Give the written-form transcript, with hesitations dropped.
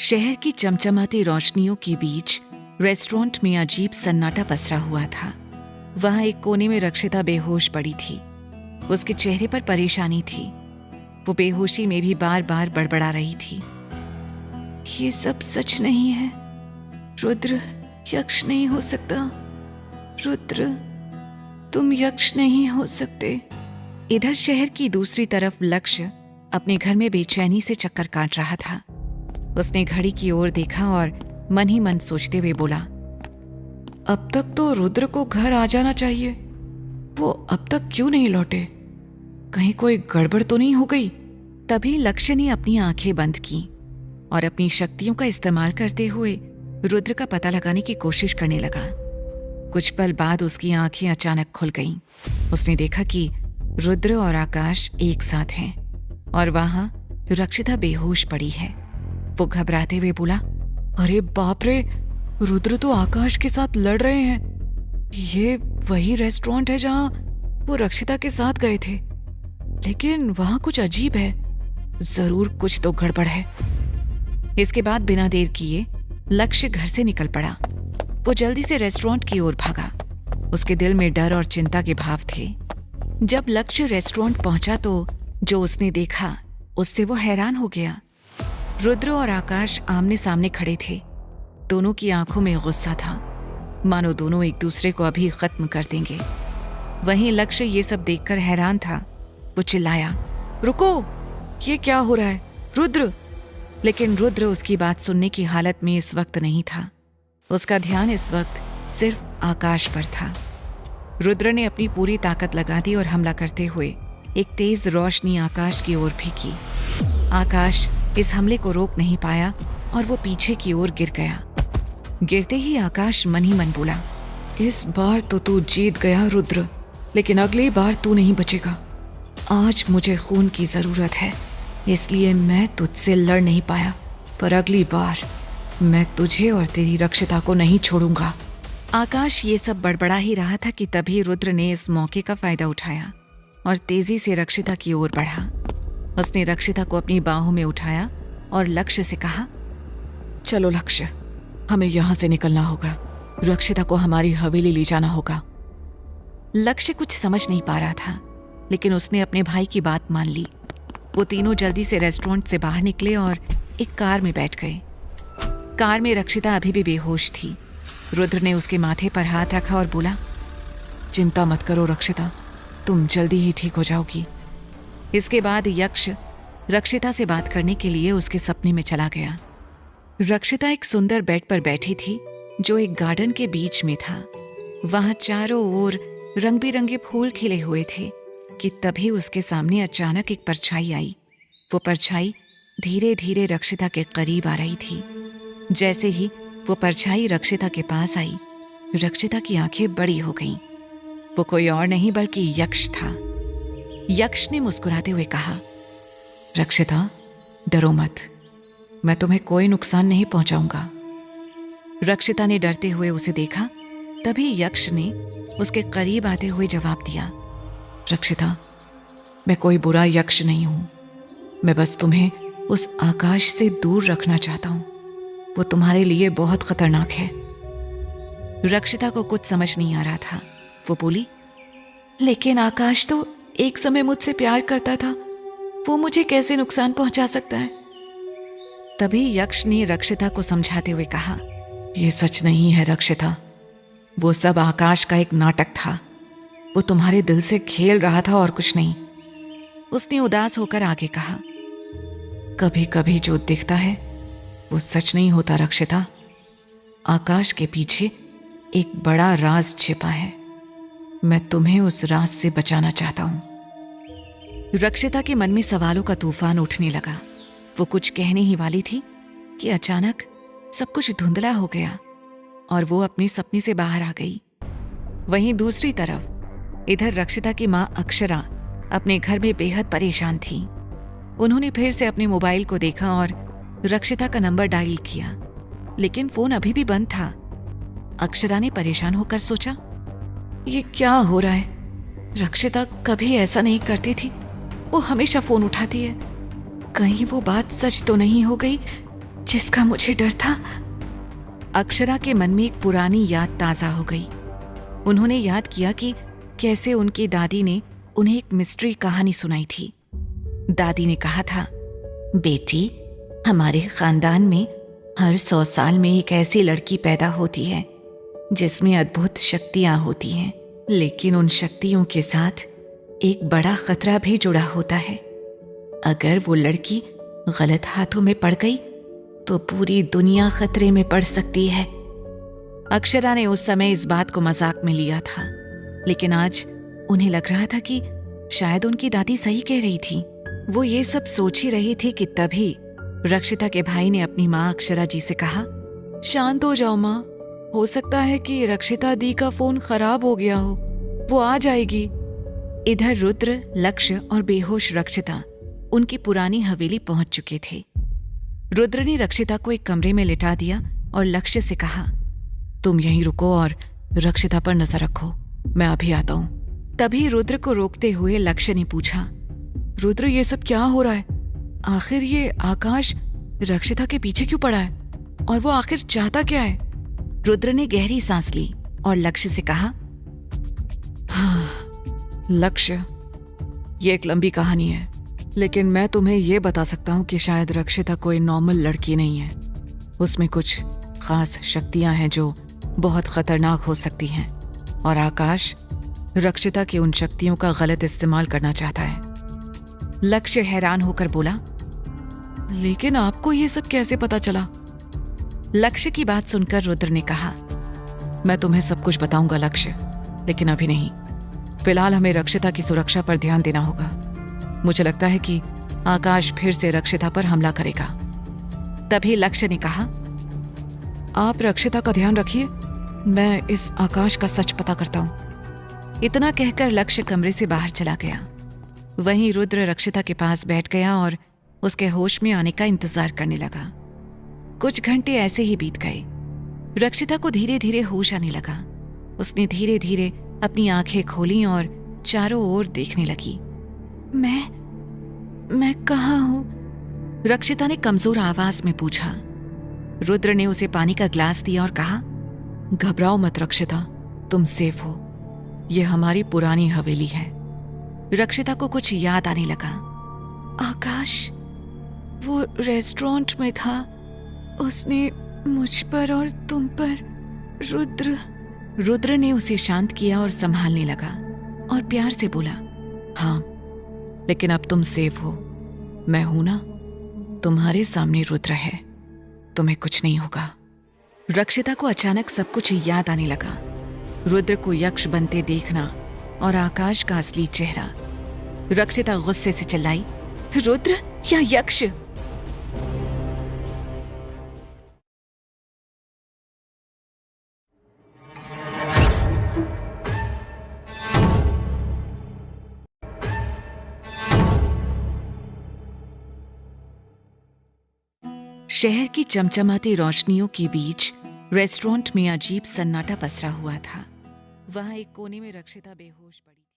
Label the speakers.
Speaker 1: शहर की चमचमाती रोशनियों के बीच रेस्टोरेंट में अजीब सन्नाटा पसरा हुआ था। वहां एक कोने में रक्षिता बेहोश पड़ी थी। उसके चेहरे पर परेशानी थी। वो बेहोशी में भी बार बार बड़बड़ा रही थी। ये सब सच नहीं है। रुद्र यक्ष नहीं हो सकता। रुद्र, तुम यक्ष नहीं हो सकते। इधर शहर की दूसरी तरफ लक्ष्य अपने घर में बेचैनी से चक्कर काट रहा था। उसने घड़ी की ओर देखा और मन ही मन सोचते हुए बोला, अब तक तो रुद्र को घर आ जाना चाहिए। वो अब तक क्यों नहीं लौटे? कहीं कोई गड़बड़ तो नहीं हो गई? तभी लक्ष्य ने अपनी आंखें बंद की और अपनी शक्तियों का इस्तेमाल करते हुए रुद्र का पता लगाने की कोशिश करने लगा। कुछ पल बाद उसकी आंखें अचानक खुल गईं। उसने देखा कि रुद्र और आकाश एक साथ हैं और वहां रक्षिता बेहोश पड़ी है। वो घबराते हुए बोला, अरे बाप रे, रुद्र तो आकाश के साथ लड़ रहे हैं। ये वही रेस्टोरेंट है जहां वो रक्षिता के साथ गए थे, लेकिन वहां कुछ अजीब है। जरूर कुछ तो गड़बड़ है। इसके बाद बिना देर किए लक्ष्य घर से निकल पड़ा। वो जल्दी से रेस्टोरेंट की ओर भागा। उसके दिल में डर और चिंता के भाव थे। जब लक्ष्य रेस्टोरेंट पहुंचा तो जो उसने देखा उससे वो हैरान हो गया। रुद्र और आकाश आमने सामने खड़े थे। दोनों की आंखों में गुस्सा था, मानो दोनों एक दूसरे को अभी खत्म कर देंगे। वहीं लक्ष्य ये सब देखकर हैरान था। वो चिल्लाया, रुको, ये क्या हो रहा है? रुद्र! लेकिन रुद्र उसकी बात सुनने की हालत में इस वक्त नहीं था। उसका ध्यान इस वक्त सिर्फ आकाश पर था। रुद्र ने अपनी पूरी ताकत लगा दी और हमला करते हुए एक तेज रोशनी आकाश की ओर फेंकी। आकाश इस हमले को रोक नहीं पाया और वो पीछे की ओर गिर गया। गिरते ही आकाश मन ही मन बोला, इस बार तो तू जीत गया रुद्र, लेकिन अगली बार तू नहीं बचेगा। आज मुझे खून की जरूरत है, इसलिए मैं तुझसे लड़ नहीं पाया, पर अगली बार मैं तुझे और तेरी रक्षिता को नहीं छोड़ूंगा। आकाश ये सब बड़बड़ा ही रहा था कि तभी रुद्र ने इस मौके का फायदा उठाया और तेजी से रक्षिता की ओर बढ़ा। उसने रक्षिता को अपनी बाहों में उठाया और लक्ष्य से कहा, चलो लक्ष्य, हमें यहां से निकलना होगा। रक्षिता को हमारी हवेली ले जाना होगा। लक्ष्य कुछ समझ नहीं पा रहा था, लेकिन उसने अपने भाई की बात मान ली। वो तीनों जल्दी से रेस्टोरेंट से बाहर निकले और एक कार में बैठ गए। कार में रक्षिता अभी भी बेहोश थी। रुद्र ने उसके माथे पर हाथ रखा और बोला, चिंता मत करो रक्षिता, तुम जल्दी ही ठीक हो जाओगी। इसके बाद यक्ष रक्षिता से बात करने के लिए उसके सपने में चला गया। रक्षिता एक सुंदर बेड पर बैठी थी जो एक गार्डन के बीच में था। वहां चारों ओर रंग बिरंगे फूल खिले हुए थे कि तभी उसके सामने अचानक एक परछाई आई। वो परछाई धीरे धीरे रक्षिता के करीब आ रही थी। जैसे ही वो परछाई रक्षिता के पास आई, रक्षिता की आंखें बड़ी हो गईं। वो कोई और नहीं बल्कि यक्ष था। यक्ष ने मुस्कुराते हुए कहा, रक्षिता, डरो मत, मैं तुम्हें कोई नुकसान नहीं पहुंचाऊंगा। रक्षिता ने डरते हुए उसे देखा। तभी यक्ष ने उसके करीब आते हुए जवाब दिया, रक्षिता, मैं कोई बुरा यक्ष नहीं हूं। मैं बस तुम्हें उस आकाश से दूर रखना चाहता हूं। वो तुम्हारे लिए बहुत खतरनाक है। रक्षिता को कुछ समझ नहीं आ रहा था। वो बोली, लेकिन आकाश तो एक समय मुझसे प्यार करता था, वो मुझे कैसे नुकसान पहुंचा सकता है? तभी यक्ष ने रक्षिता को समझाते हुए कहा, यह सच नहीं है रक्षिता, वो सब आकाश का एक नाटक था। वो तुम्हारे दिल से खेल रहा था और कुछ नहीं। उसने उदास होकर आगे कहा, कभी कभी जो दिखता है वो सच नहीं होता रक्षिता। आकाश के पीछे एक बड़ा राज छिपा है। मैं तुम्हें उस राज से बचाना चाहता हूं। रक्षिता के मन में सवालों का तूफान उठने लगा। वो कुछ कहने ही वाली थी कि अचानक सब कुछ धुंधला हो गया और वो अपने सपने से बाहर आ गई। वहीं दूसरी तरफ इधर रक्षिता की मां अक्षरा अपने घर में बेहद परेशान थी। उन्होंने फिर से अपने मोबाइल को देखा और रक्षिता का नंबर डायल किया, लेकिन फोन अभी भी बंद था। अक्षरा ने परेशान होकर सोचा, ये क्या हो रहा है? रक्षिता कभी ऐसा नहीं करती थी। वो हमेशा फोन उठाती है। कहीं वो बात सच तो नहीं हो गई? जिसका मुझे डर था। अक्षरा के मन में एक पुरानी याद ताजा हो गई। उन्होंने याद किया कि कैसे उनकी दादी ने उन्हें एक मिस्ट्री कहानी सुनाई थी। दादी ने कहा था, बेटी, हमारे खानदान में हर 100 साल में एक ऐसी लड़की पैदा होती है जिसमें अद्भुत शक्तियां होती हैं, लेकिन उन शक्तियों के साथ एक बड़ा खतरा भी जुड़ा होता है। अगर वो लड़की गलत हाथों में पड़ गई तो पूरी दुनिया खतरे में पड़ सकती है। अक्षरा ने उस समय इस बात को मजाक में लिया था, लेकिन आज उन्हें लग रहा था कि शायद उनकी दादी सही कह रही थी। वो ये सब सोच ही रही थी कि तभी रक्षिता के भाई ने अपनी माँ अक्षरा जी से कहा, शांत हो जाओ माँ, हो सकता है कि रक्षिता दी का फोन खराब हो गया हो, वो आ जाएगी। इधर रुद्र, लक्ष्य और बेहोश रक्षिता उनकी पुरानी हवेली पहुंच चुके थे। रुद्र ने रक्षिता को एक कमरे में लिटा दिया और लक्ष्य से कहा, तुम यहीं रुको और रक्षिता पर नजर रखो, मैं अभी आता हूं। तभी रुद्र को रोकते हुए लक्ष्य ने पूछा, रुद्र, ये सब क्या हो रहा है? आखिर ये आकाश रक्षिता के पीछे क्यों पड़ा है, और वो आखिर चाहता क्या है? रुद्र ने गहरी सांस ली और लक्ष्य से कहा, हाँ लक्ष्य, ये एक लंबी कहानी है, लेकिन मैं तुम्हें ये बता सकता हूँ कि शायद रक्षिता कोई नॉर्मल लड़की नहीं है। उसमें कुछ खास शक्तियां हैं जो बहुत खतरनाक हो सकती हैं, और आकाश रक्षिता की उन शक्तियों का गलत इस्तेमाल करना चाहता है। लक्ष्य हैरान होकर बोला, लेकिन आपको ये सब कैसे पता चला? लक्ष्य की बात सुनकर रुद्र ने कहा, मैं तुम्हें सब कुछ बताऊंगा लक्ष्य, लेकिन अभी नहीं। फिलहाल हमें रक्षिता की सुरक्षा पर ध्यान देना होगा। मुझे लगता है कि आकाश फिर से रक्षिता पर हमला करेगा। तभी लक्ष्य ने कहा, आप रक्षिता का ध्यान रखिए, मैं इस आकाश का सच पता करता हूं। इतना कहकर लक्ष्य कमरे से बाहर चला गया। वहीं रुद्र रक्षिता के पास बैठ गया और उसके होश में आने का इंतजार करने लगा। कुछ घंटे ऐसे ही बीत गए। रक्षिता को धीरे धीरे होश आने लगा। उसने धीरे धीरे अपनी आंखें खोली और चारों ओर देखने लगी। मैं कहाँ हूं? रक्षिता ने कमजोर आवाज में पूछा। रुद्र ने उसे पानी का ग्लास दिया और कहा, घबराओ मत रक्षिता, तुम सेफ हो। यह हमारी पुरानी हवेली है। रक्षिता को कुछ याद आने लगा। आकाश वो रेस्टोरेंट में था, उसने मुझ पर और तुम पर। रुद्र ने उसे शांत किया और संभालने लगा और प्यार से बोला, हाँ, लेकिन अब तुम सेफ हो। मैं हूं ना, तुम्हारे सामने रुद्र है, तुम्हें कुछ नहीं होगा। रक्षिता को अचानक सब कुछ याद आने लगा। रुद्र को यक्ष बनते देखना और आकाश का असली चेहरा। रक्षिता गुस्से से चिल्लाई, रुद्र या यक्ष? शहर की चमचमाती रोशनियों के बीच रेस्टोरेंट में अजीब सन्नाटा पसरा हुआ था। वहां एक कोने में रक्षिता बेहोश पड़ी थी।